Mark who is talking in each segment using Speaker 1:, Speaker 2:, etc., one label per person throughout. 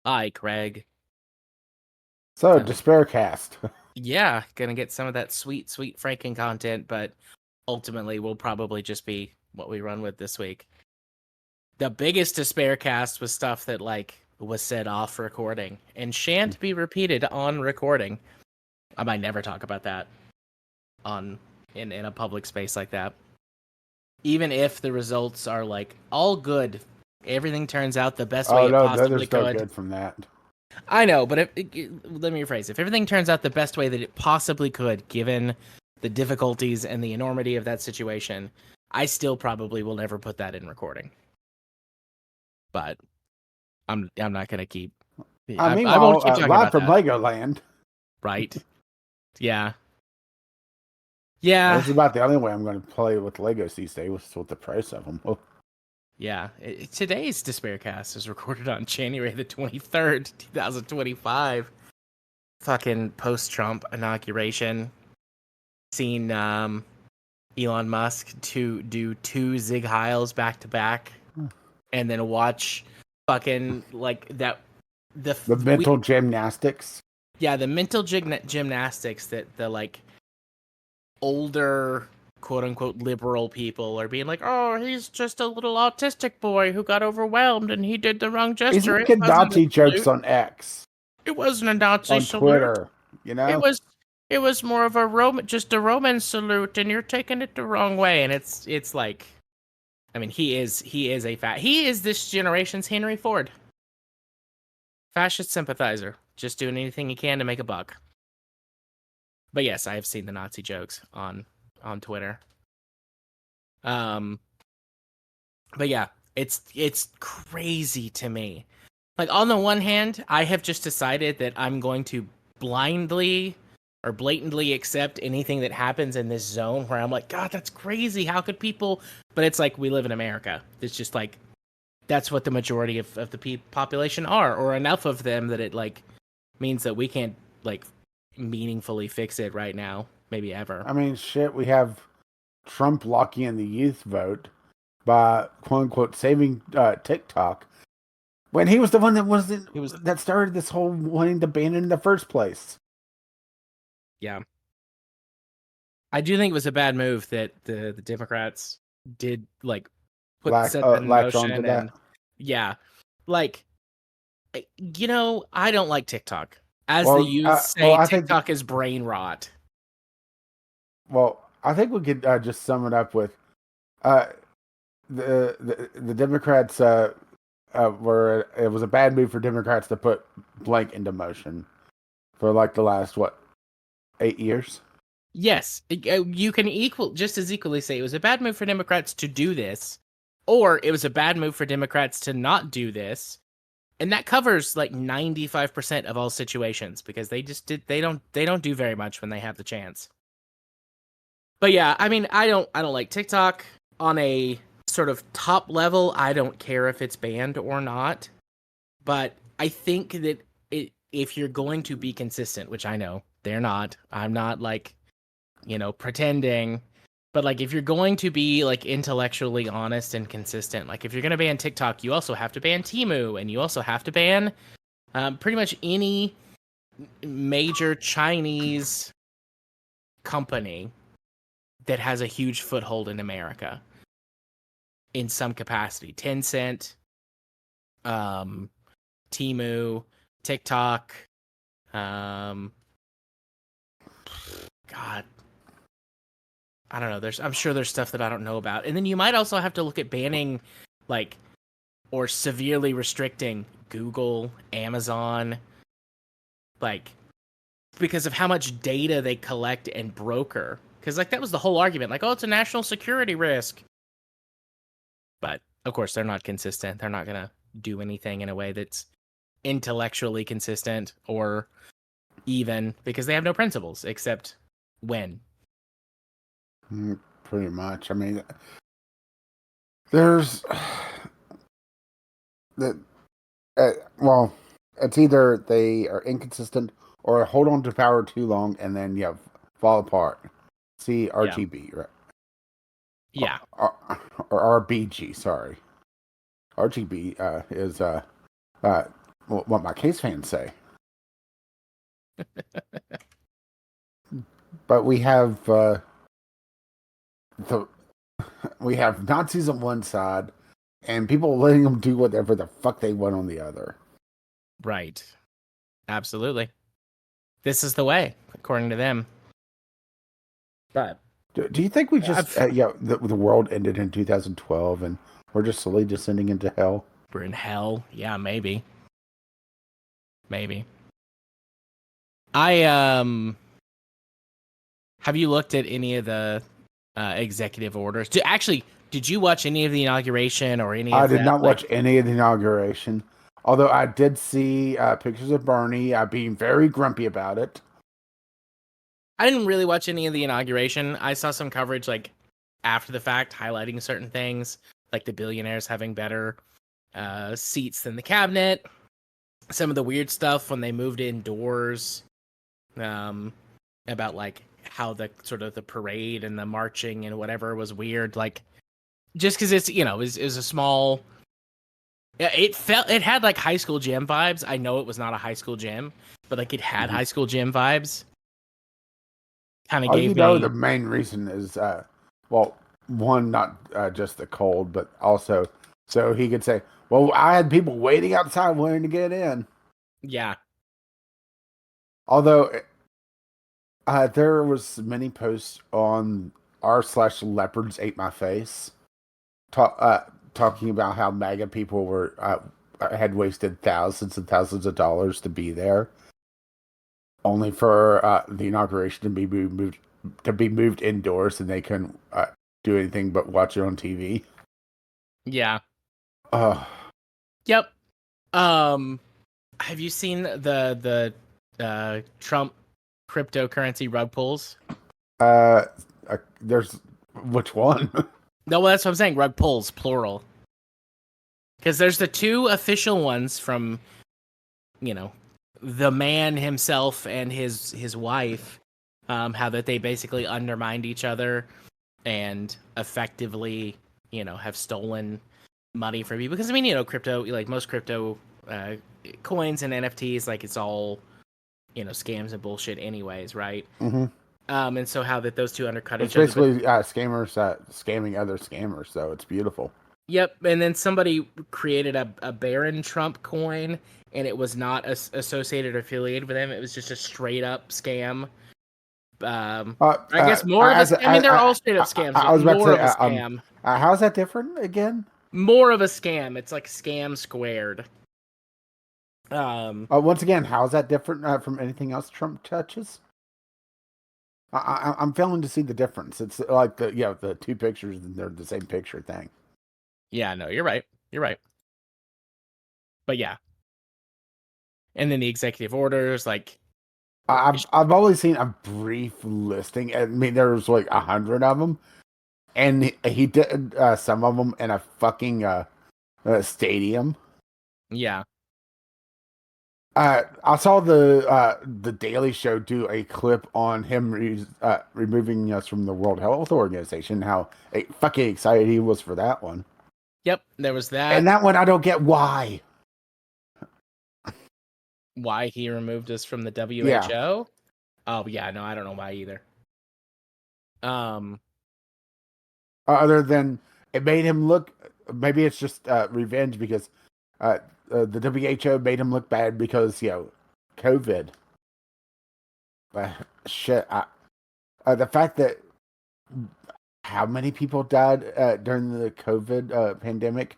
Speaker 1: Hi, Craig.
Speaker 2: So, Despaircast.
Speaker 1: Yeah, gonna get some of that sweet, sweet Franken content, but ultimately will probably just be what we run with this week. The biggest Despaircast was stuff that, was said off recording and shan't be repeated on recording. I might never talk about that in a public space like that. Even if the results are, all good, everything turns out the best way it possibly
Speaker 2: there's no
Speaker 1: could.
Speaker 2: good from that.
Speaker 1: I know, but let me rephrase. If everything turns out the best way that it possibly could, given the difficulties and the enormity of that situation, I still probably will never put that in recording. But I'm not gonna keep. I won't keep talking
Speaker 2: live
Speaker 1: about
Speaker 2: from
Speaker 1: that.
Speaker 2: Legoland.
Speaker 1: Right? Yeah. Yeah.
Speaker 2: This is about the only way I'm going to play with Legos these days, with the price of them. Oh.
Speaker 1: Yeah. Today's Despaircast is recorded on January the 23rd, 2025. Fucking post-Trump inauguration. Seen Elon Musk to do 2 Zig Heils back to back, and then watch fucking the
Speaker 2: mental gymnastics.
Speaker 1: Yeah, the mental gymnastics that the older quote unquote liberal people are being like, oh, he's just a little autistic boy who got overwhelmed and he did the wrong gesture.
Speaker 2: He's making Nazi jokes on X.
Speaker 1: It wasn't a Nazi
Speaker 2: on
Speaker 1: salute.
Speaker 2: Twitter. You know,
Speaker 1: it was more of a Roman salute, and you're taking it the wrong way. And it's like, I mean, he is this generation's Henry Ford, fascist sympathizer, just doing anything he can to make a buck. But yes, I have seen the Nazi jokes on Twitter. But yeah, it's crazy to me. Like, on the one hand, I have just decided that I'm going to blindly or blatantly accept anything that happens in this zone where I'm like, God, that's crazy. How could people? But it's like, we live in America. It's just like, that's what the majority of the population are, or enough of them that it means that we can't meaningfully fix it right now, maybe ever.
Speaker 2: I mean, shit, we have Trump locking in the youth vote by quote unquote saving TikTok, when he was the one that started this whole wanting to ban it in the first place.
Speaker 1: Yeah. I do think it was a bad move that the Democrats did set that in motion, and that. Yeah, I don't like TikTok. As the youth say, TikTok is brain rot.
Speaker 2: Well, I think we could just sum it up with the Democrats it was a bad move for Democrats to put blank into motion for the last 8 years.
Speaker 1: Yes, you can just as equally say it was a bad move for Democrats to do this, or it was a bad move for Democrats to not do this, and that covers 95% of all situations, because they don't do very much when they have the chance. But yeah, I mean, I don't like TikTok on a sort of top level. I don't care if it's banned or not, but I think that if you're going to be consistent, which I know they're not, I'm not pretending, but if you're going to be intellectually honest and consistent, if you're going to ban TikTok, you also have to ban Temu, and you also have to ban pretty much any major Chinese company that has a huge foothold in America in some capacity. Tencent, Temu, TikTok, God, I don't know. I'm sure there's stuff that I don't know about. And then you might also have to look at banning, or severely restricting Google, Amazon, because of how much data they collect and broker. Because that was the whole argument. Oh, it's a national security risk. But of course, they're not consistent. They're not gonna do anything in a way that's intellectually consistent or even, because they have no principles except when.
Speaker 2: Pretty much. I mean, there's it's either they are inconsistent or hold on to power too long and then fall apart. See RGB, right?
Speaker 1: Yeah.
Speaker 2: Or RBG, sorry. RGB is what my case fans say. But we have the we have Nazis on one side, and people letting them do whatever the fuck they want on the other.
Speaker 1: Right. Absolutely. This is the way, according to them. But
Speaker 2: Do you think we just the world ended in 2012 and we're just slowly descending into hell?
Speaker 1: We're in hell. Yeah, maybe. Maybe. Have you looked at any of the executive orders? Did you watch any of the inauguration or any of
Speaker 2: I did
Speaker 1: that?
Speaker 2: not watch any of the inauguration. Although I did see pictures of Bernie being very grumpy about it.
Speaker 1: I didn't really watch any of the inauguration. I saw some coverage like after the fact highlighting certain things, like the billionaires having better seats than the cabinet. Some of the weird stuff when they moved indoors, about like how the sort of the parade and the marching and whatever was weird. Like just because it's is a small. It had like high school gym vibes. I know it was not a high school gym, but like it had high school gym vibes. Kind of gave me.
Speaker 2: The main reason is one, not just the cold, but also so he could say, well, I had people waiting outside wanting to get in.
Speaker 1: Yeah.
Speaker 2: Although there was many posts on r/leopards ate my face talking about how MAGA people were had wasted thousands and thousands of dollars to be there, only for the inauguration to be moved indoors, and they couldn't do anything but watch it on TV.
Speaker 1: Yeah.
Speaker 2: Yep.
Speaker 1: Have you seen the Trump cryptocurrency rug pulls?
Speaker 2: There's which one?
Speaker 1: No, well, that's what I'm saying. Rug pulls, plural. Because there's the two official ones from, the man himself and his wife, how that they basically undermined each other and effectively, have stolen money from people. Because crypto, like most crypto coins and NFTs, like it's all, scams and bullshit, anyways, right?
Speaker 2: Mm-hmm.
Speaker 1: And so how that those two undercut
Speaker 2: it's
Speaker 1: each other.
Speaker 2: It's basically scammers scamming other scammers, so it's beautiful.
Speaker 1: Yep, and then somebody created a Baron Trump coin, and it was not associated or affiliated with him. It was just a straight up scam. I guess more of a scam. I mean, they're all straight up scams.
Speaker 2: I was about
Speaker 1: more
Speaker 2: to say,
Speaker 1: of a scam.
Speaker 2: How's that different again?
Speaker 1: More of a scam. It's like scam squared.
Speaker 2: Once again, how's that different from anything else Trump touches? I'm failing to see the difference. It's like the two pictures, and they're the same picture thing.
Speaker 1: Yeah, no, you're right. You're right. But yeah. And then the executive orders, like
Speaker 2: I've only seen a brief listing. I mean, there's like 100 of them, and he did some of them in a fucking stadium.
Speaker 1: Yeah.
Speaker 2: I saw the Daily Show do a clip on him removing us from the World Health Organization. How fucking excited he was for that one.
Speaker 1: Yep, there was that.
Speaker 2: And that one, I don't get why.
Speaker 1: Why he removed us from the WHO?
Speaker 2: Yeah.
Speaker 1: Oh yeah, no, I don't know why either.
Speaker 2: Other than it made him look, maybe it's just revenge because the WHO made him look bad because COVID. Shit, the fact that how many people died during the COVID pandemic,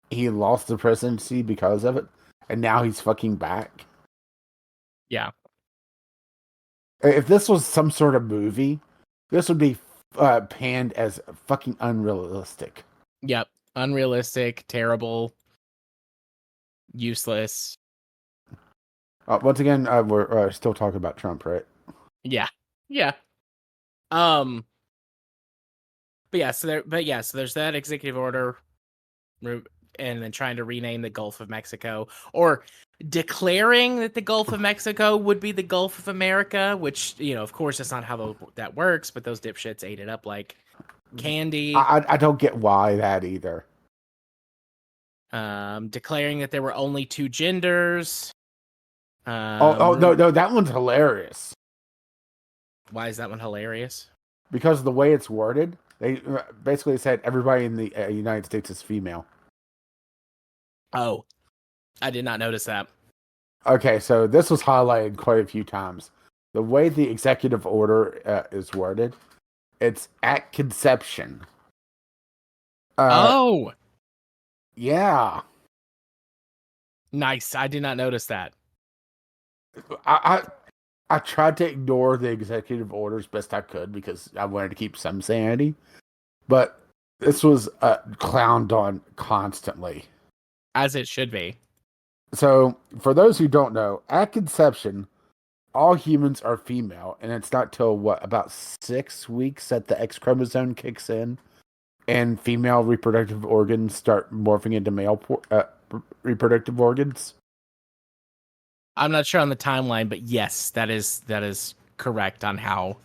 Speaker 2: he lost the presidency because of it, and now he's fucking back.
Speaker 1: Yeah.
Speaker 2: If this was some sort of movie, this would be panned as fucking unrealistic.
Speaker 1: Yep. Unrealistic, terrible, useless.
Speaker 2: Once again, we're still talking about Trump, right?
Speaker 1: Yeah. Yeah. But so there's that executive order, and then trying to rename the Gulf of Mexico, or declaring that the Gulf of Mexico would be the Gulf of America, which, of course, that's not how that works, but those dipshits ate it up like candy.
Speaker 2: I don't get why that either.
Speaker 1: declaring that there were only two genders.
Speaker 2: No, that one's hilarious.
Speaker 1: Why is that one hilarious?
Speaker 2: Because of the way it's worded, they basically said everybody in the United States is female.
Speaker 1: Oh, I did not notice that.
Speaker 2: Okay, so this was highlighted quite a few times. The way the executive order is worded, it's at conception.
Speaker 1: Oh,
Speaker 2: yeah.
Speaker 1: Nice. I did not notice that.
Speaker 2: I tried to ignore the executive orders best I could because I wanted to keep some sanity, but this was clowned on constantly.
Speaker 1: As it should be.
Speaker 2: So, for those who don't know, at conception, all humans are female, and it's not till about 6 weeks that the X chromosome kicks in, and female reproductive organs start morphing into male reproductive organs.
Speaker 1: I'm not sure on the timeline, but yes, that is correct on how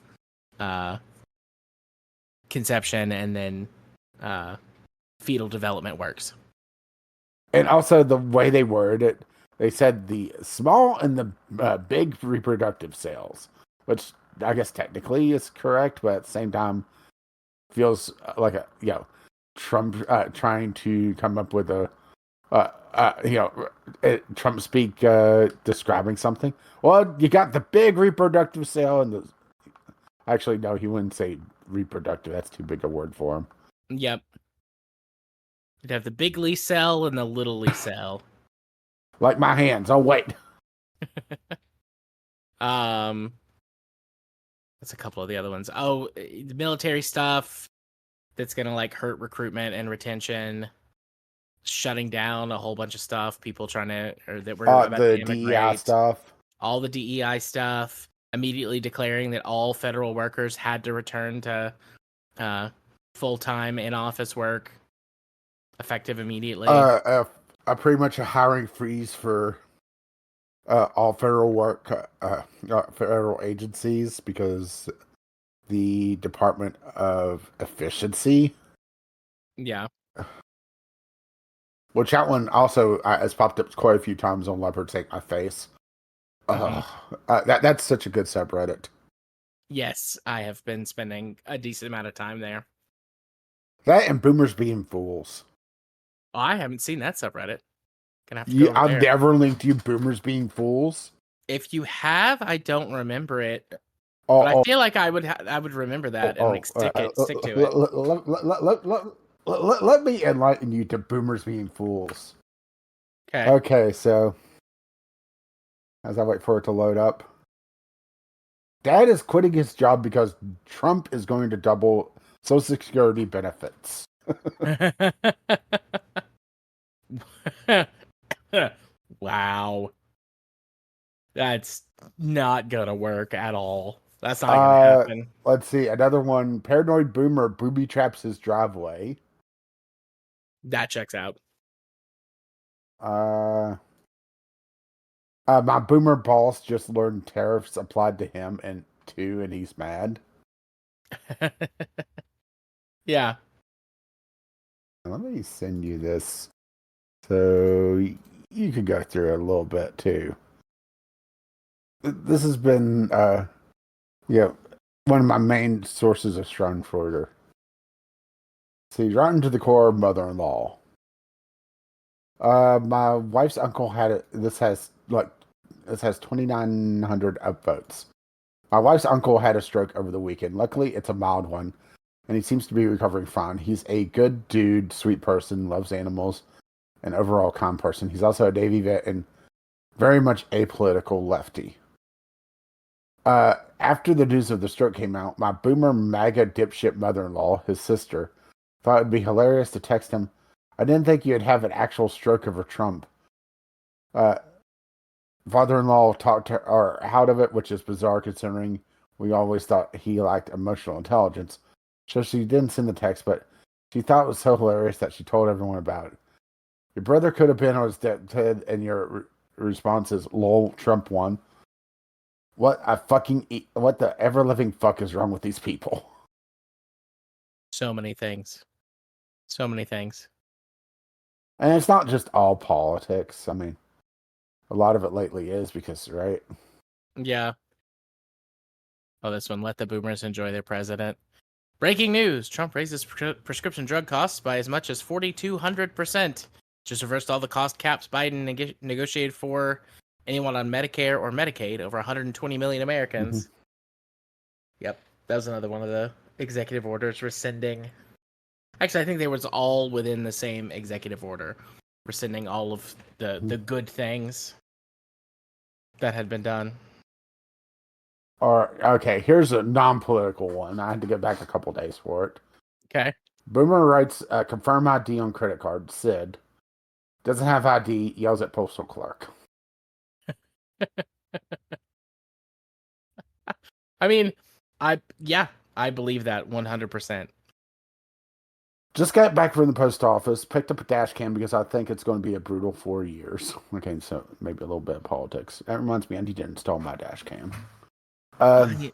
Speaker 1: conception and then fetal development works.
Speaker 2: And also the way they worded it, they said the small and the big reproductive cells, which I guess technically is correct, but at the same time feels like Trump trying to come up with a Trump speak describing something. Well, you got the big reproductive cell and the. Actually, no, he wouldn't say reproductive. That's too big a word for him.
Speaker 1: Yep. You'd have the bigly cell and the littly cell.
Speaker 2: Like my hands. Oh, wait.
Speaker 1: That's a couple of the other ones. Oh, the military stuff that's gonna like hurt recruitment and retention. Shutting down a whole bunch of stuff. People trying to, or that were about
Speaker 2: the
Speaker 1: to
Speaker 2: DEI
Speaker 1: immigrate.
Speaker 2: stuff.
Speaker 1: All the DEI stuff. Immediately declaring that all federal workers had to return to full-time in-office work, effective immediately.
Speaker 2: Pretty much a hiring freeze for all federal work, federal agencies, because the Department of Efficiency.
Speaker 1: Yeah.
Speaker 2: Which that one also has popped up quite a few times on Leopard Take My Face. That's such a good subreddit.
Speaker 1: Yes, I have been spending a decent amount of time there.
Speaker 2: That and boomers being fools.
Speaker 1: Oh, I haven't seen that subreddit. Gonna have to go over
Speaker 2: I've
Speaker 1: there.
Speaker 2: never linked you boomers being fools.
Speaker 1: If you have, I don't remember it. But I feel like I would remember that and stick to it.
Speaker 2: Let me enlighten you to boomers being fools.
Speaker 1: Okay.
Speaker 2: Okay, so as I wait for it to load up. Dad is quitting his job because Trump is going to double Social Security benefits.
Speaker 1: Wow. That's not gonna work at all. That's not gonna happen.
Speaker 2: Let's see. Another one. Paranoid boomer booby traps his driveway.
Speaker 1: That checks out.
Speaker 2: My boomer boss just learned tariffs applied to him and he's mad.
Speaker 1: Yeah.
Speaker 2: Let me send you this so you can go through it a little bit too. This has been, one of my main sources of Schadenfreude. See, rotten to the core mother-in-law. My wife's uncle had it. This has 2,900 upvotes. My wife's uncle had a stroke over the weekend. Luckily, it's a mild one, and he seems to be recovering fine. He's a good dude, sweet person, loves animals, and overall calm person. He's also a Navy vet and very much apolitical lefty. After the news of the stroke came out, my boomer MAGA dipshit mother-in-law, his sister, thought it'd be hilarious to text him, "I didn't think you'd have an actual stroke over Trump." Father-in-law talked her out of it, which is bizarre considering we always thought he lacked emotional intelligence. So she didn't send the text, but she thought it was so hilarious that she told everyone about it. Your brother could have been on his deathbed, and your response is, "Lol, Trump won." What the ever-living fuck is wrong with these people?
Speaker 1: So many things. So many things.
Speaker 2: And it's not just all politics. I mean, a lot of it lately is because, right?
Speaker 1: Yeah. Oh, this one. Let the boomers enjoy their president. Breaking news. Trump raises prescription drug costs by as much as 4,200%. Just reversed all the cost caps Biden negotiated for anyone on Medicare or Medicaid, over 120 million Americans. Yep. That was another one of the executive orders rescinding. Actually, I think they was all within the same executive order, rescinding all of the good things that had been done.
Speaker 2: Okay, here's a non-political one. I had to get back a couple days for it.
Speaker 1: Okay.
Speaker 2: Boomer writes, confirm ID on credit card. Sid doesn't have ID, yells at postal clerk.
Speaker 1: I mean, I believe that 100%.
Speaker 2: Just got back from the post office, picked up a dash cam because I think it's going to be a brutal 4 years. Okay, so maybe a little bit of politics. That reminds me, I need to install my dash cam.
Speaker 1: I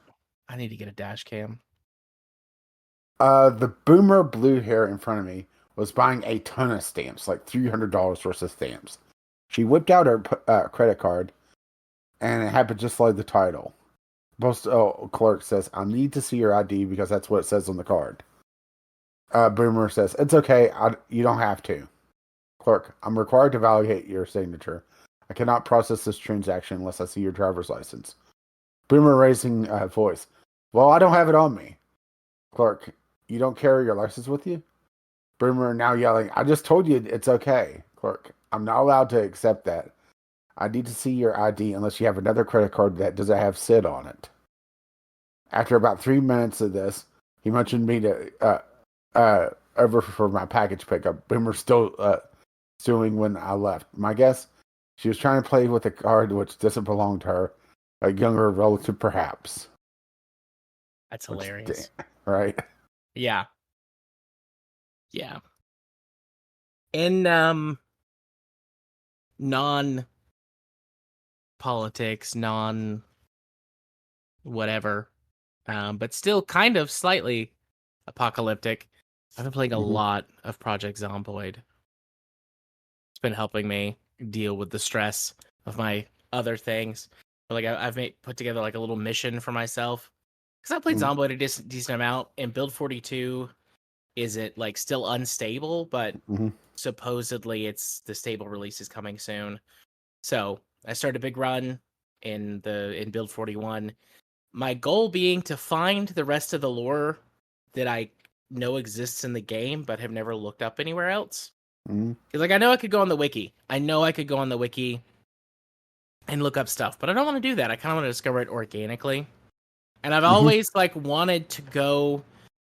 Speaker 1: need to get a dash cam.
Speaker 2: The boomer blue hair in front of me was buying a ton of stamps, like $300 worth of stamps. She whipped out her credit card, and it happened just like the title. Postal clerk says, I need to see your ID because that's what it says on the card. Boomer says, it's okay, you don't have to. Clerk, I'm required to validate your signature. I cannot process this transaction unless I see your driver's license. Boomer raising voice. Well, I don't have it on me. Clerk, you don't carry your license with you? Boomer now yelling, I just told you it's okay. Clerk, I'm not allowed to accept that. I need to see your ID unless you have another credit card that doesn't have Sid on it. After about 3 minutes of this, he mentioned me to over for my package pickup. Boomer still suing when I left. My guess, she was trying to play with a card which doesn't belong to her, a younger relative perhaps.
Speaker 1: That's hilarious.
Speaker 2: Right?
Speaker 1: Yeah. Yeah. In non-politics, non-whatever, but still kind of slightly apocalyptic, I've been playing a lot of Project Zomboid. It's been helping me deal with the stress of my other things. But like I've put together like a little mission for myself. Because I played Zomboid a decent amount, and Build 42 isn't like still unstable, but supposedly the stable release is coming soon. So I started a big run in Build 41. My goal being to find the rest of the lore that I know exists in the game, but have never looked up anywhere else. Because like I know I could go on the wiki. and look up stuff, but I don't want to do that. I kind of want to discover it organically. And I've always like wanted to go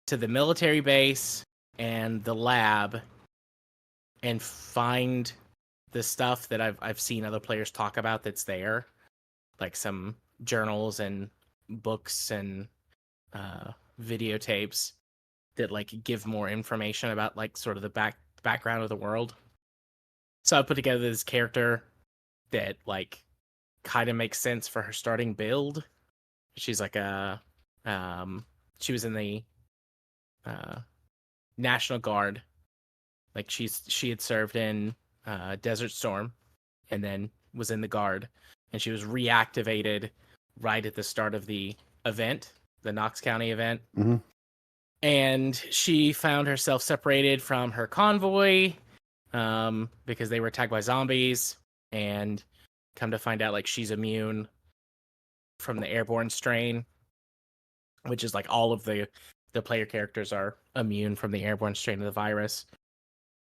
Speaker 1: to the military base and the lab and find the stuff that I've seen other players talk about that's there, like some journals and books and videotapes that like give more information about like sort of the background of the world. So I put together this character that like kind of makes sense for her starting build. She's like she was in the National Guard. Like she had served in Desert Storm and then was in the Guard, and she was reactivated right at the start of the event, the Knox County event. And she found herself separated from her convoy because they were attacked by zombies, and come to find out like she's immune from the airborne strain, which is like all of the player characters are immune from the airborne strain of the virus.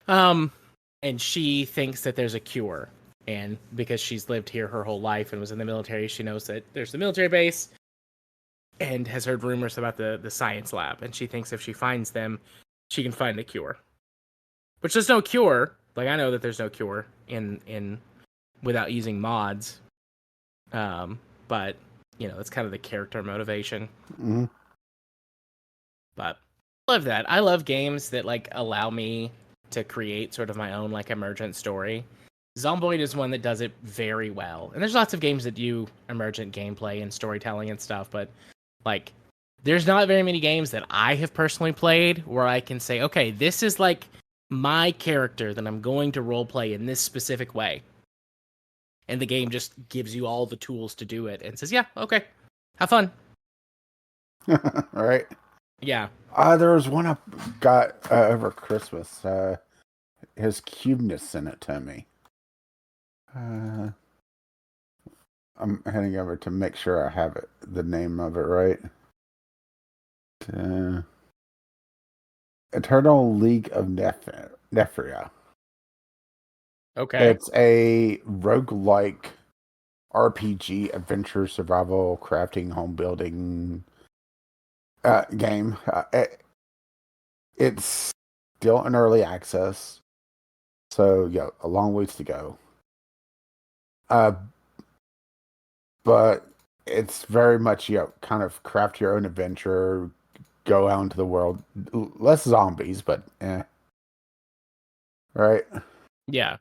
Speaker 1: And she thinks that there's a cure, and because she's lived here her whole life and was in the military, she knows that there's the military base and has heard rumors about the science lab, and she thinks if she finds them, she can find the cure. Which there's no cure. Like I know that there's no cure in without using mods. But you know, that's kind of the character motivation. But I love that. I love games that like allow me to create sort of my own like emergent story. Zomboid is one that does it very well. And there's lots of games that do emergent gameplay and storytelling and stuff, but like there's not very many games that I have personally played where I can say, okay, this is like my character that I'm going to roleplay in this specific way. And the game just gives you all the tools to do it and says, yeah, okay, have fun.
Speaker 2: Right?
Speaker 1: Yeah.
Speaker 2: There was one I got over Christmas. His cubeness sent it to me. I'm heading over to make sure I have the name of it right. Eternal League of Nephria.
Speaker 1: Okay.
Speaker 2: It's a roguelike RPG, adventure, survival, crafting, home building game. It's still in early access, so yeah, a long ways to go. But it's very much kind of craft your own adventure, go out into the world. Less zombies, but right.
Speaker 1: Yeah.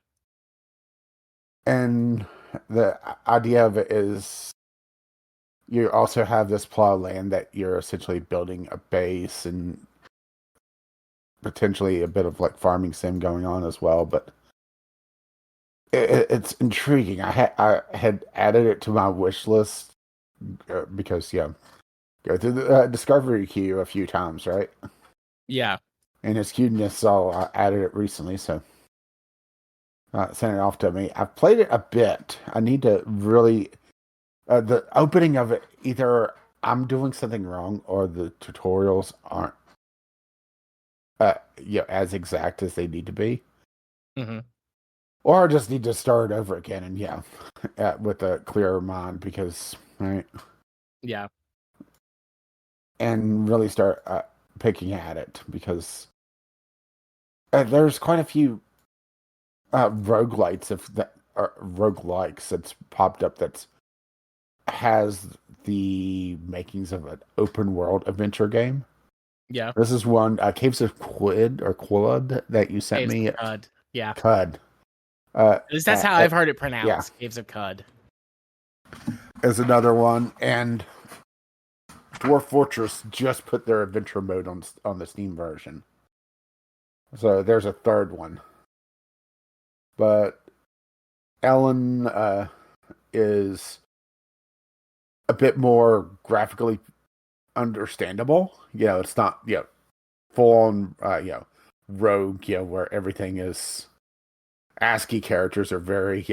Speaker 2: And the idea of it is you also have this plot of land that you're essentially building a base and potentially a bit of like farming sim going on as well. But it's intriguing. I had added it to my wish list because go through the discovery queue a few times, right?
Speaker 1: Yeah.
Speaker 2: And his cuteness, so I added it recently, so sent it off to me. I've played it a bit. I need to really the opening of it, either I'm doing something wrong or the tutorials aren't as exact as they need to be.
Speaker 1: Mm-hmm.
Speaker 2: Or I just need to start over again and with a clearer mind because right.
Speaker 1: Yeah.
Speaker 2: And really start picking at it because there's quite a few roguelites roguelikes that's popped up that's has the makings of an open world adventure game.
Speaker 1: Yeah.
Speaker 2: This is one Caves of Quid that you sent
Speaker 1: Caves
Speaker 2: me.
Speaker 1: of Cud. Yeah.
Speaker 2: Cud.
Speaker 1: At least that's how I've heard it pronounced. Yeah. Caves of Cud
Speaker 2: is another one, and Dwarf Fortress just put their adventure mode on the Steam version. So there's a third one. But Ellen is a bit more graphically understandable. It's not full on rogue, where everything is ASCII characters are very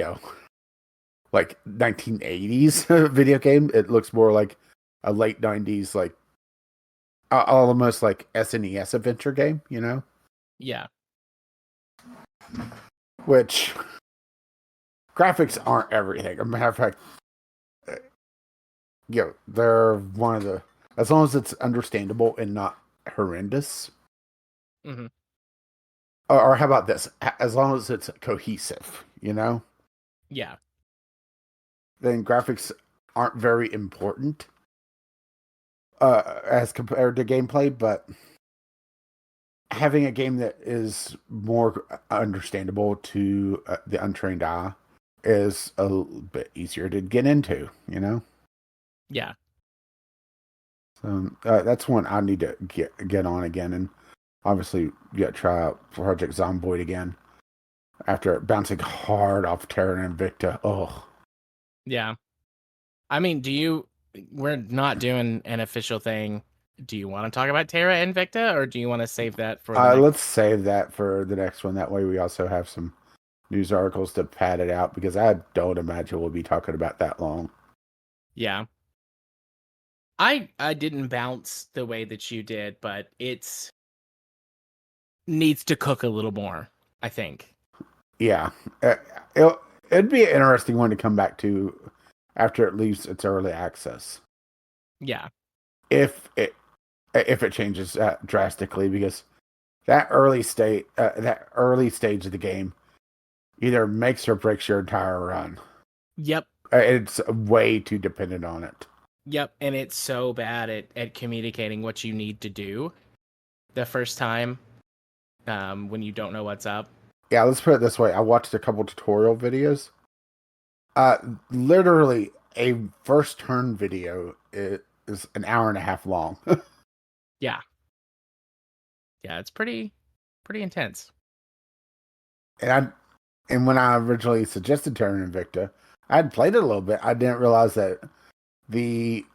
Speaker 2: like 1980s video game. It looks more like a late 90s like almost like SNES adventure game,
Speaker 1: Yeah.
Speaker 2: Which graphics aren't everything. As a matter of fact, they're one of the, as long as it's understandable and not horrendous.
Speaker 1: Mm-hmm.
Speaker 2: Or how about this? As long as it's cohesive,
Speaker 1: Yeah.
Speaker 2: Then graphics aren't very important as compared to gameplay, but having a game that is more understandable to the untrained eye is a little bit easier to get into,
Speaker 1: Yeah.
Speaker 2: So that's one I need to get on again, and obviously try out Project Zomboid again after bouncing hard off Terra and Invicta. Oh,
Speaker 1: yeah. I mean, we're not doing an official thing. Do you want to talk about Terra Invicta, or do you want to save that for the next?
Speaker 2: Let's save that for the next one. That way we also have some news articles to pad it out, because I don't imagine we'll be talking about that long.
Speaker 1: Yeah. I didn't bounce the way that you did, but it's needs to cook a little more, I think.
Speaker 2: Yeah. It'd be an interesting one to come back to after it leaves its early access.
Speaker 1: Yeah.
Speaker 2: If it changes drastically, because that early stage of the game either makes or breaks your entire run.
Speaker 1: Yep.
Speaker 2: It's way too dependent on it.
Speaker 1: Yep, and it's so bad at communicating what you need to do the first time when you don't know what's up.
Speaker 2: Yeah, let's put it this way. I watched a couple tutorial videos. Literally, a first turn video is an hour and a half long.
Speaker 1: Yeah. Yeah, it's pretty intense.
Speaker 2: and when I originally suggested Terra Invicta, I had played it a little bit. I didn't realize that the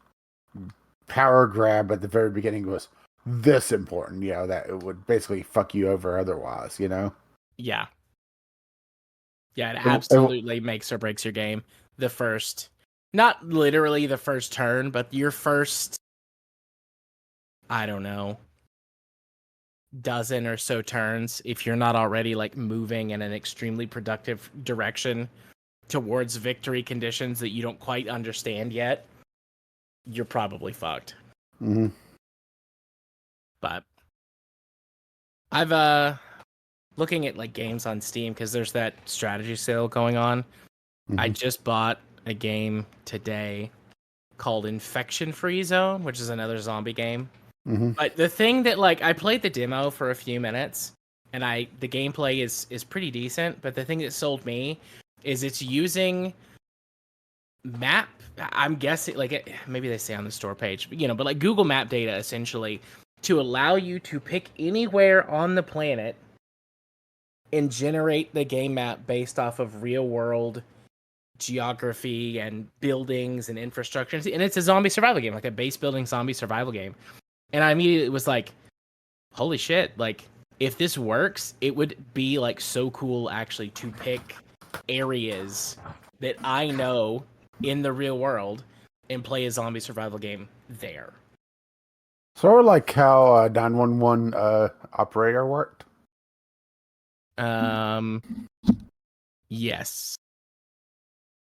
Speaker 2: power grab at the very beginning was this important, that it would basically fuck you over otherwise,
Speaker 1: Yeah. Yeah, it
Speaker 2: It-
Speaker 1: absolutely makes or breaks your game. The first, not literally the first turn, but your first, I don't know, dozen or so turns, if you're not already like moving in an extremely productive direction towards victory conditions that you don't quite understand yet, you're probably fucked.
Speaker 2: mm-hmm.
Speaker 1: But I've looking at like games on Steam because there's that strategy sale going on.
Speaker 2: Mm-hmm.
Speaker 1: I just bought a game today called Infection Free Zone, which is another zombie game.
Speaker 2: Mm-hmm.
Speaker 1: But the thing that like I played the demo for a few minutes and the gameplay is pretty decent, but the thing that sold me is it's using map, I'm guessing like maybe they say on the store page, but like Google Map data essentially to allow you to pick anywhere on the planet and generate the game map based off of real world geography and buildings and infrastructure. And it's a zombie survival game, like a base building zombie survival game. And I immediately was like, holy shit, like if this works, it would be like so cool actually to pick areas that I know in the real world and play a zombie survival game there.
Speaker 2: Sort of like how 911 operator worked.
Speaker 1: Yes.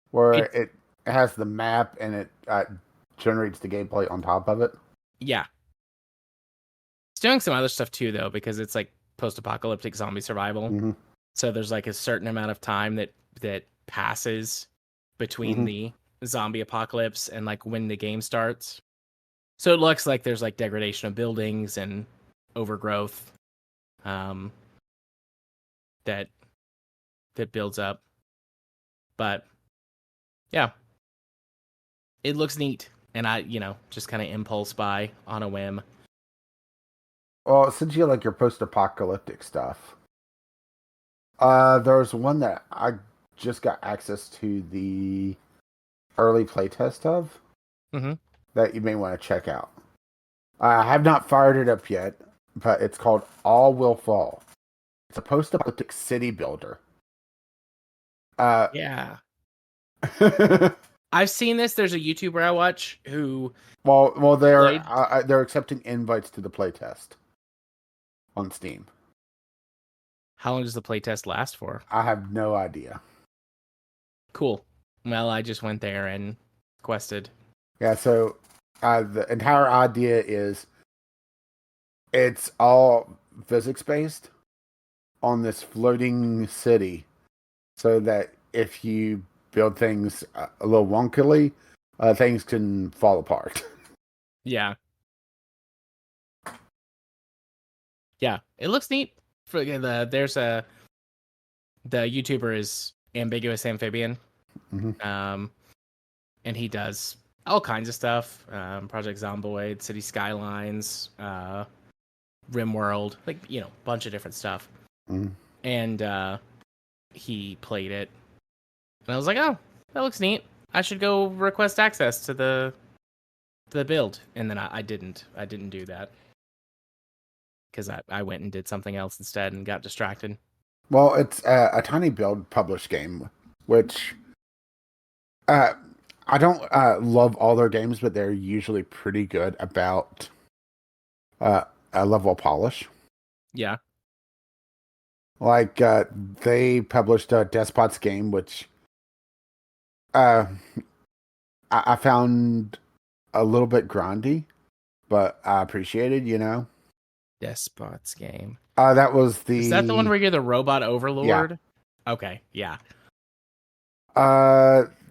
Speaker 2: Where it has the map and it generates the gameplay on top of it.
Speaker 1: Yeah. It's doing some other stuff too, though, because it's like post-apocalyptic zombie survival.
Speaker 2: Mm-hmm.
Speaker 1: So there's like a certain amount of time that passes between the zombie apocalypse and like when the game starts. So it looks like there's like degradation of buildings and overgrowth that builds up. But yeah, it looks neat. And I, just kind of impulse buy on a whim.
Speaker 2: Well, since you like your post-apocalyptic stuff, there's one that I just got access to the early playtest of that you may want to check out. I have not fired it up yet, but it's called All Will Fall. It's a post-apocalyptic city builder.
Speaker 1: Yeah. I've seen this. There's a YouTuber I watch who.
Speaker 2: Well, they're accepting invites to the playtest on Steam.
Speaker 1: How long does the playtest last for?
Speaker 2: I have no idea.
Speaker 1: Cool. Well, I just went there and quested.
Speaker 2: Yeah, so the entire idea is it's all physics-based on this floating city, so that if you build things a little wonkily, things can fall apart.
Speaker 1: Yeah. Yeah, it looks neat. The YouTuber is Ambiguous Amphibian.
Speaker 2: Mm-hmm.
Speaker 1: And he does all kinds of stuff. Project Zomboid, City Skylines, RimWorld, like, bunch of different stuff.
Speaker 2: Mm-hmm.
Speaker 1: And he played it. And I was like, oh, that looks neat. I should go request access to the build. And then I didn't do that. Because I went and did something else instead and got distracted.
Speaker 2: Well, it's a tiny build published game, which I don't love all their games, but they're usually pretty good about a level of polish.
Speaker 1: Yeah.
Speaker 2: Like they published a Despot's game, which I found a little bit grindy, but I appreciated,
Speaker 1: Despot's game.
Speaker 2: That was
Speaker 1: Is that the one where you're the robot overlord? Yeah. Okay, yeah.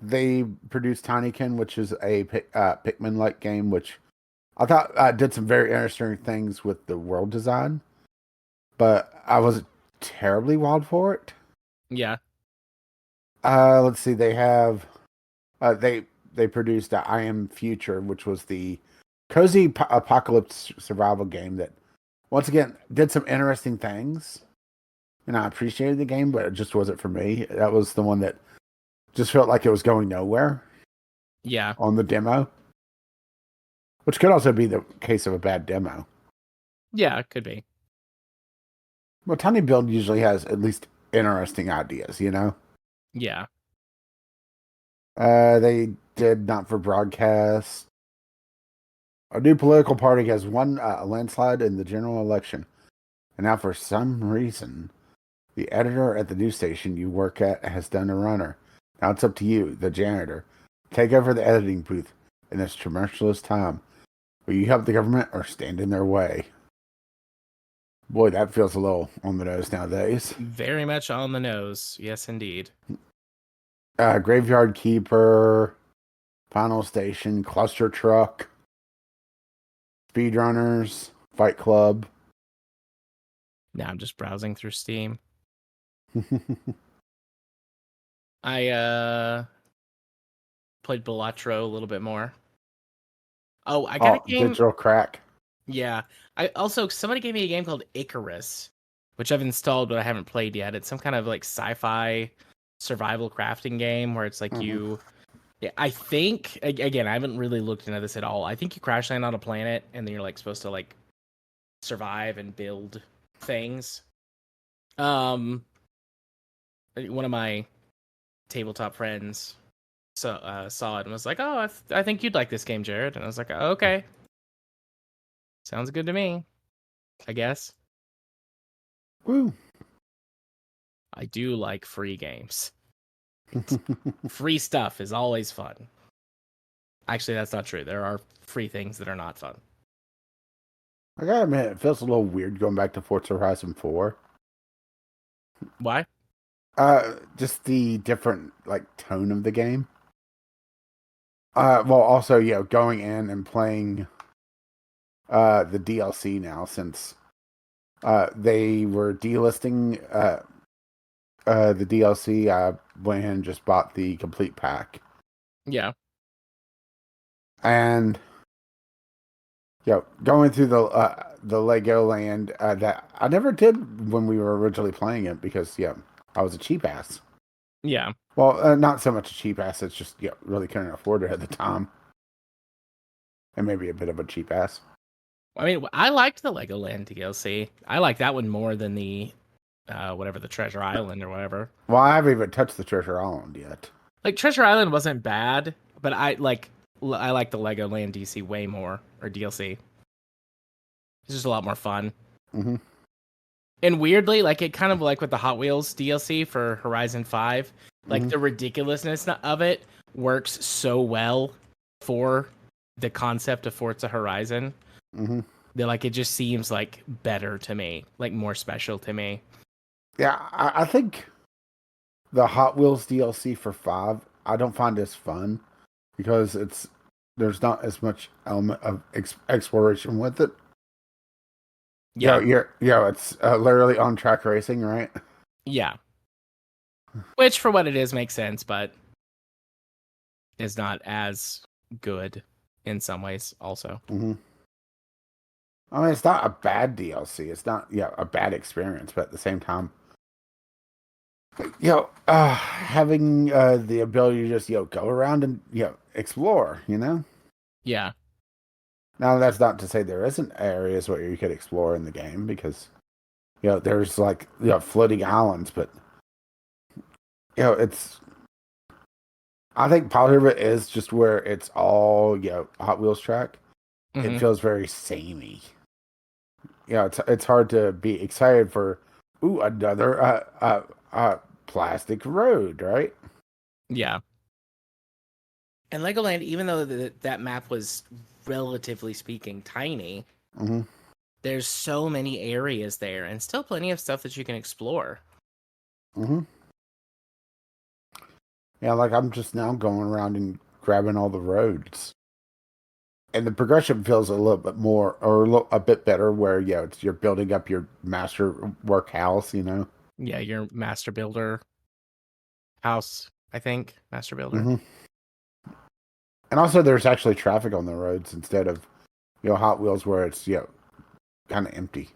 Speaker 2: They produced Tinykin, which is a Pikmin-like game, which I thought did some very interesting things with the world design, but I wasn't terribly wild for it.
Speaker 1: Yeah.
Speaker 2: Let's see. They have they produced I Am Future, which was the cozy apocalypse survival game that, once again, did some interesting things, and I appreciated the game, but it just wasn't for me. That was the one that just felt like it was going nowhere
Speaker 1: Yeah.
Speaker 2: on the demo, which could also be the case of a bad demo.
Speaker 1: Yeah, it could be.
Speaker 2: Well, Tiny Build usually has at least interesting ideas, you know?
Speaker 1: Yeah.
Speaker 2: They did not for broadcast. A new political party has won a landslide in the general election. And now, for some reason, the editor at the news station you work at has done a runner. Now it's up to you, the janitor. Take over the editing booth in this tumultuous time. Will you help the government or stand in their way? Boy, that feels a little on the nose nowadays.
Speaker 1: Very much on the nose. Yes, indeed.
Speaker 2: Graveyard Keeper, Final Station, Cluster Truck, Speedrunners, Fight Club.
Speaker 1: Now I'm just browsing through Steam. I played Balatro a little bit more. Oh, I got a game.
Speaker 2: Digital Crack.
Speaker 1: Yeah. Somebody gave me a game called Icarus, which I've installed but I haven't played yet. It's some kind of like sci-fi survival crafting game where it's like I think again, I haven't really looked into this at all. I think you crash land on a planet and then you're like supposed to like survive and build things. One of my tabletop friends saw it and was like, "Oh, I think you'd like this game, Jared." And I was like, oh, "Okay, sounds good to me, I guess."
Speaker 2: Woo.
Speaker 1: I do like free games. Free stuff is always fun. Actually, that's not true. There are free things that are not fun.
Speaker 2: I gotta admit, it feels a little weird going back to Forza Horizon 4.
Speaker 1: Why?
Speaker 2: Just the different like tone of the game. Well, also, going in and playing the DLC now since they were delisting the DLC. I went and just bought the complete pack.
Speaker 1: Yeah.
Speaker 2: And going through the Legoland that I never did when we were originally playing it because I was a cheap ass.
Speaker 1: Yeah.
Speaker 2: Well, not so much a cheap ass. It's just really couldn't afford it at the time, and maybe a bit of a cheap ass.
Speaker 1: I mean, I liked the Legoland DLC. I like that one more than the whatever, the Treasure Island or whatever.
Speaker 2: Well, I haven't even touched the Treasure Island yet.
Speaker 1: Like Treasure Island wasn't bad, but I like the Legoland DC way more, or DLC. It's just a lot more fun.
Speaker 2: Mm-hmm.
Speaker 1: And weirdly, like it kind of like with the Hot Wheels DLC for Horizon 5, like the ridiculousness of it works so well for the concept of Forza Horizon.
Speaker 2: Mm-hmm.
Speaker 1: That like it just seems like better to me, like more special to me.
Speaker 2: Yeah, I think the Hot Wheels DLC for 5 I don't find as fun because there's not as much element of exploration with it.
Speaker 1: Yeah,
Speaker 2: it's literally on track racing, right?
Speaker 1: Yeah. Which for what it is makes sense, but is not as good in some ways also.
Speaker 2: Mm-hmm. I mean, it's not a bad DLC. It's not a bad experience, but at the same time, having the ability to just go around and explore,
Speaker 1: Yeah.
Speaker 2: Now that's not to say there isn't areas where you could explore in the game because there's like floating islands, but it's. I think part of it is just where it's all Hot Wheels track.
Speaker 1: Mm-hmm.
Speaker 2: It feels very samey. It's hard to be excited for another plastic road, right?
Speaker 1: Yeah. And Legoland, even though that map was relatively speaking tiny, there's so many areas there and still plenty of stuff that you can explore.
Speaker 2: Yeah, like I'm just now going around and grabbing all the roads. And the progression feels a little bit more, or a bit better, where you're building up your master work house,
Speaker 1: Yeah, your master builder house, I think, master builder.
Speaker 2: Mm-hmm. And also, there's actually traffic on the roads instead of Hot Wheels, where it's kind of empty.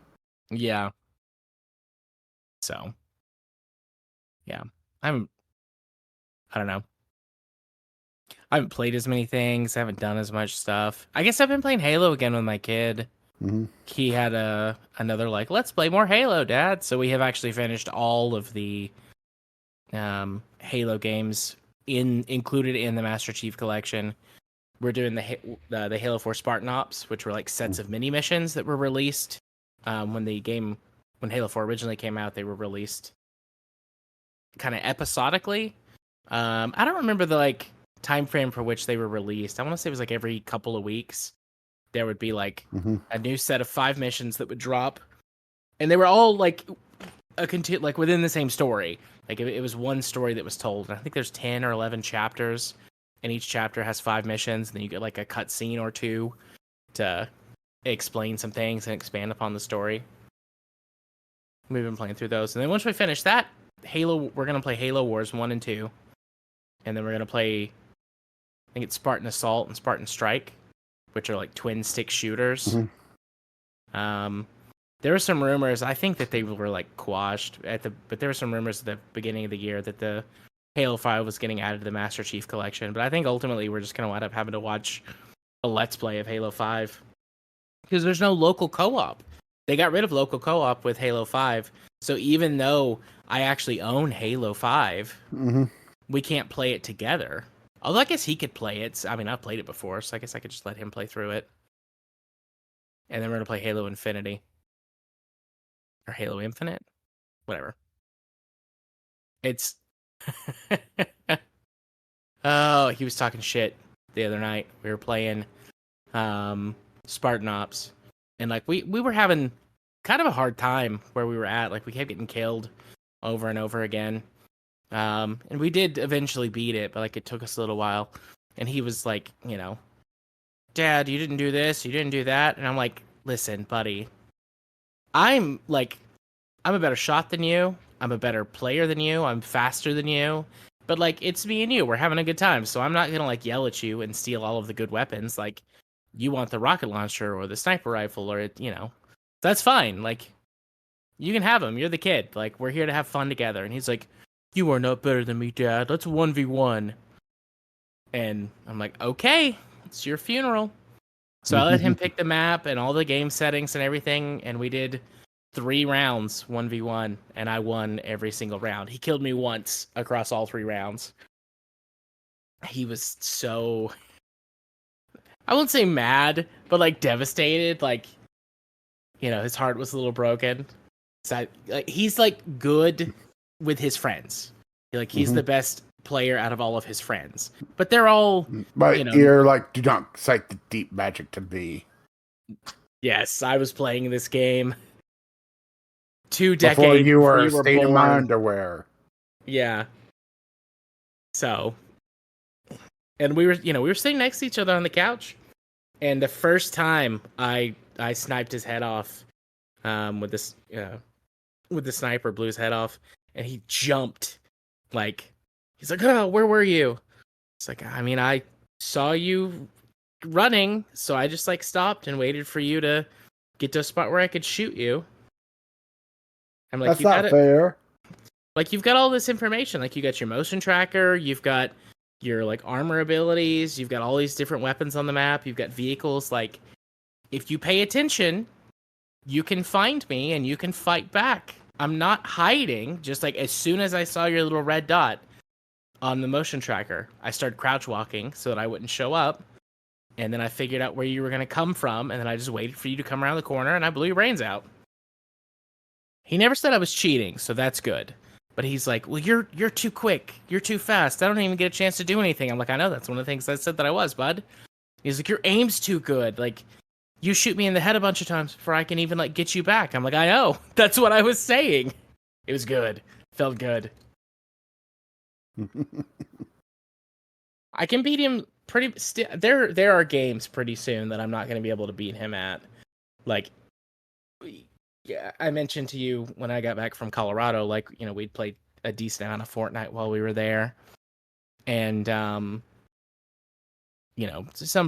Speaker 1: Yeah. So, yeah, I don't know. I haven't played as many things. I haven't done as much stuff. I guess I've been playing Halo again with my kid. He had another like, let's play more Halo, Dad. So we have actually finished all of the Halo games included in the Master Chief Collection. We're doing the Halo 4 Spartan Ops, which were like sets of mini missions that were released when Halo 4 originally came out. They were released kind of episodically. I don't remember the like time frame for which they were released. I want to say it was like every couple of weeks there would be like a new set of 5 missions that would drop, and they were all like like within the same story. Like it was one story that was told, and I think there's 10 or 11 chapters, and each chapter has 5 missions, and then you get like a cutscene or 2 to explain some things and expand upon the story. We've been playing through those, and then once we finish that, we're gonna play Halo Wars 1 and 2, and then we're gonna play, I think it's Spartan Assault and Spartan Strike, which are like twin stick shooters. There were some rumors. I think that they were like quashed but there were some rumors at the beginning of the year that the Halo 5 was getting added to the Master Chief Collection. But I think ultimately we're just gonna wind up having to watch a Let's Play of Halo 5 because there's no local co-op. They got rid of local co-op with Halo 5. So even though I actually own Halo 5, we can't play it together. Although I guess he could play it. I mean, I've played it before, so I guess I could just let him play through it. And then we're gonna play Halo Infinity. Or Halo Infinite? Whatever. It's... Oh, he was talking shit the other night. We were playing Spartan Ops. And like we were having kind of a hard time where we were at. Like we kept getting killed over and over again. And we did eventually beat it, but like it took us a little while. And he was like, you know, Dad, you didn't do this, you didn't do that. And I'm like, listen, buddy, I'm a better shot than you. I'm a better player than you. I'm faster than you. But like, it's me and you. We're having a good time. So I'm not gonna like yell at you and steal all of the good weapons. Like, you want the rocket launcher or the sniper rifle or that's fine. Like, you can have them. You're the kid. Like, we're here to have fun together. And he's like, you are not better than me, Dad. Let's 1v1. And I'm like, okay, it's your funeral. So I let him pick the map and all the game settings and everything. And we did 3 rounds, 1v1. And I won every single round. He killed me once across all 3 rounds. He was so... I won't say mad, but like devastated. Like, his heart was a little broken. So he's like good with his friends. Like he's the best player out of all of his friends. But they're all...
Speaker 2: But you're like, do not cite the deep magic to me.
Speaker 1: Yes, I was playing this game 2 decades
Speaker 2: before you were
Speaker 1: born.
Speaker 2: in my underwear.
Speaker 1: Yeah. So... And we were sitting next to each other on the couch, and the first time I sniped his head off, with the sniper, blew his head off, and he jumped, like he's like, oh, where were you? It's like, I mean, I saw you running, so I just like stopped and waited for you to get to a spot where I could shoot you. I'm like,
Speaker 2: that's not fair.
Speaker 1: Like, you've got all this information, like you got your motion tracker, you've got your like armor abilities, you've got all these different weapons on the map, you've got vehicles. Like, if you pay attention, you can find me and you can fight back. I'm not hiding. Just like as soon as I saw your little red dot on the motion tracker, I started crouch walking so that I wouldn't show up, and then I figured out where you were going to come from, and then I just waited for you to come around the corner and I blew your brains out. He never said I was cheating, so that's good. But he's like, well, you're too quick. You're too fast. I don't even get a chance to do anything. I'm like, I know, that's one of the things I said that I was, bud. He's like, your aim's too good. Like, you shoot me in the head a bunch of times before I can even, like, get you back. I'm like, I know. That's what I was saying. It was good. Felt good. I can beat him there are games pretty soon that I'm not going to be able to beat him at. Like, yeah, I mentioned to you when I got back from Colorado, like, we'd played a decent amount of Fortnite while we were there. And, some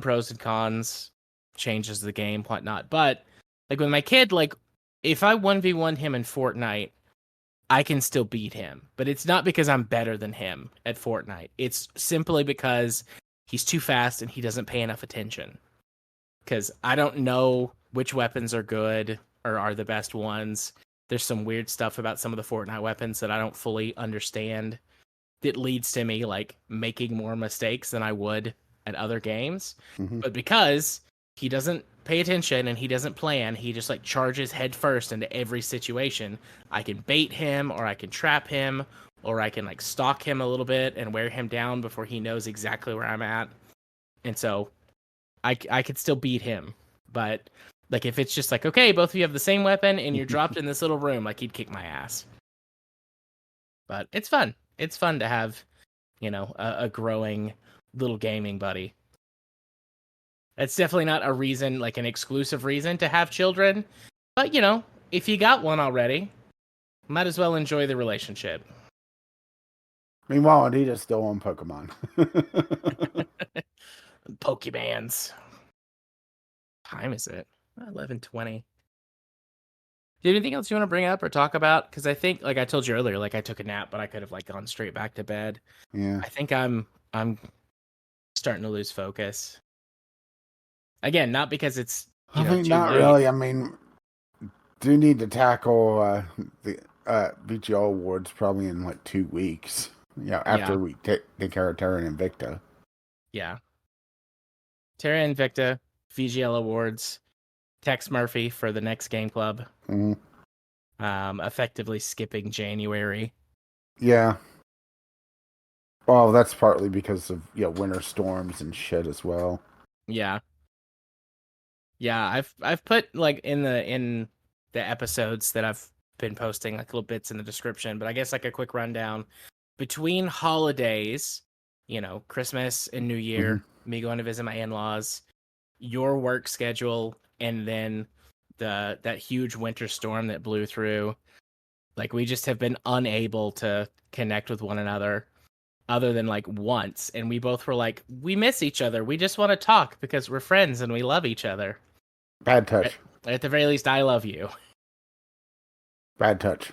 Speaker 1: pros and cons, changes the game, whatnot. But, like, with my kid, like, if I 1v1 him in Fortnite, I can still beat him. But it's not because I'm better than him at Fortnite. It's simply because he's too fast and he doesn't pay enough attention. Because I don't know which weapons are good or are the best ones. There's some weird stuff about some of the Fortnite weapons that I don't fully understand. That leads to me like making more mistakes than I would at other games.
Speaker 2: Mm-hmm.
Speaker 1: But because he doesn't pay attention and he doesn't plan, he just like charges head first into every situation. I can bait him, or I can trap him, or I can like stalk him a little bit and wear him down before he knows exactly where I'm at. And so I could still beat him. But like if it's just like, okay, both of you have the same weapon and you're dropped in this little room, like he'd kick my ass. But it's fun. It's fun to have, a growing little gaming buddy. It's definitely not a reason, like an exclusive reason to have children. But, if you got one already, might as well enjoy the relationship.
Speaker 2: Meanwhile, Anita's still on Pokemon.
Speaker 1: Pokemans. Time is it? 11:20. Do you have anything else you want to bring up or talk about? Because I think, like I told you earlier, like I took a nap, but I could have like gone straight back to bed.
Speaker 2: Yeah.
Speaker 1: I think I'm starting to lose focus. Again, not because it's
Speaker 2: I mean,
Speaker 1: too
Speaker 2: not
Speaker 1: late.
Speaker 2: really. I mean, do need to tackle the VGL Awards probably in like 2 weeks. After we take care of Terra and Invicta.
Speaker 1: Yeah. Terra Invicta, VGL Awards, Tex Murphy for the next Gameclub.
Speaker 2: Mm-hmm.
Speaker 1: Effectively skipping January.
Speaker 2: Yeah. Well, that's partly because of winter storms and shit as well.
Speaker 1: Yeah. Yeah, I've put like in the episodes that I've been posting like little bits in the description, but I guess like a quick rundown. Between holidays, Christmas and New Year, me going to visit my in-laws, your work schedule, and then that huge winter storm that blew through. Like we just have been unable to connect with one another other than like once, and we both were like, we miss each other. We just want to talk because we're friends and we love each other.
Speaker 2: Bad touch.
Speaker 1: At the very least, I love you.
Speaker 2: Bad touch.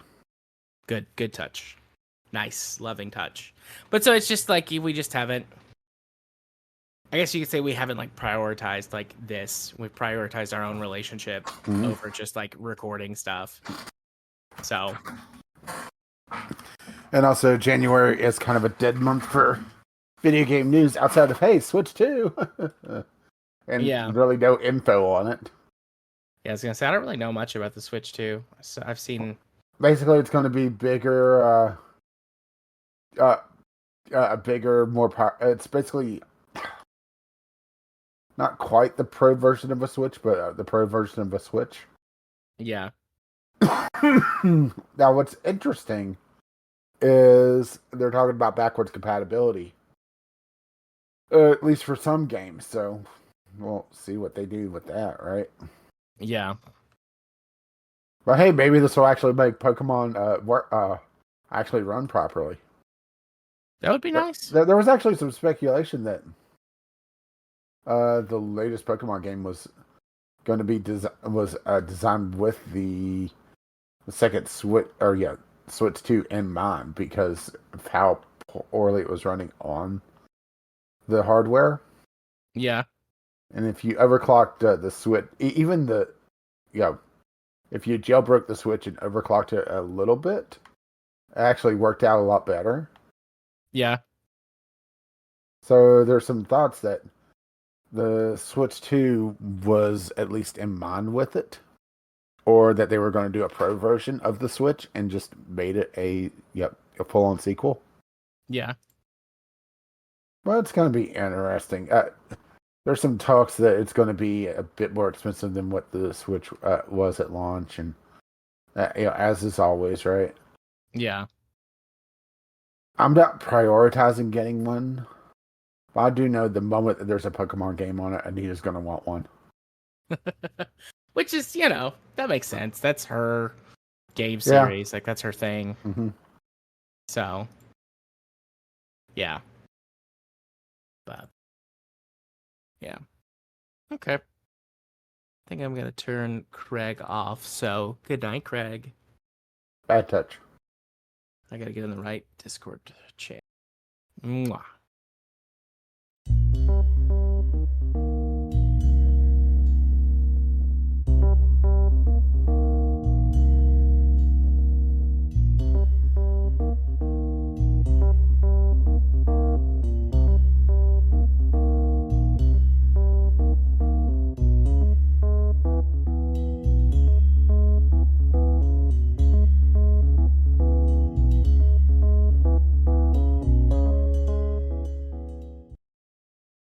Speaker 1: Good touch. Nice, loving touch. But so it's just like we just haven't. I guess you could say we haven't like prioritized like this. We've prioritized our own relationship over just like recording stuff. So.
Speaker 2: And also, January is kind of a dead month for video game news outside of, hey, Switch 2. And really no info on it.
Speaker 1: Yeah, I was going to say, I don't really know much about the Switch 2. So I've seen...
Speaker 2: Basically, it's going to be bigger, more power. It's basically not quite the pro version of a Switch, but the pro version of a Switch.
Speaker 1: Yeah.
Speaker 2: Now, what's interesting is they're talking about backwards compatibility. At least for some games, so we'll see what they do with that, right?
Speaker 1: Yeah.
Speaker 2: But hey, maybe this will actually make Pokemon actually run properly.
Speaker 1: That would be nice.
Speaker 2: There was actually some speculation that the latest Pokemon game was going to be designed with the second Switch, Switch 2 in mind because of how poorly it was running on the hardware.
Speaker 1: Yeah.
Speaker 2: And if you overclocked the Switch, if you jailbroke the Switch and overclocked it a little bit, it actually worked out a lot better.
Speaker 1: Yeah.
Speaker 2: So there's some thoughts that the Switch 2 was at least in mind with it, or that they were going to do a pro version of the Switch and just made it a full-on sequel.
Speaker 1: Yeah.
Speaker 2: Well, it's going to be interesting. There's some talks that it's going to be a bit more expensive than what the Switch was at launch, and as is always, right?
Speaker 1: Yeah.
Speaker 2: I'm not prioritizing getting one, but I do know the moment that there's a Pokemon game on it, Anita's going to want one.
Speaker 1: Which is, that makes sense. That's her game series. Like, that's her thing.
Speaker 2: Mm-hmm.
Speaker 1: So, yeah. But, yeah. Okay. I think I'm going to turn Craig off. So, good night, Craig.
Speaker 2: Bad touch.
Speaker 1: I gotta get in the right Discord chat. Mwah.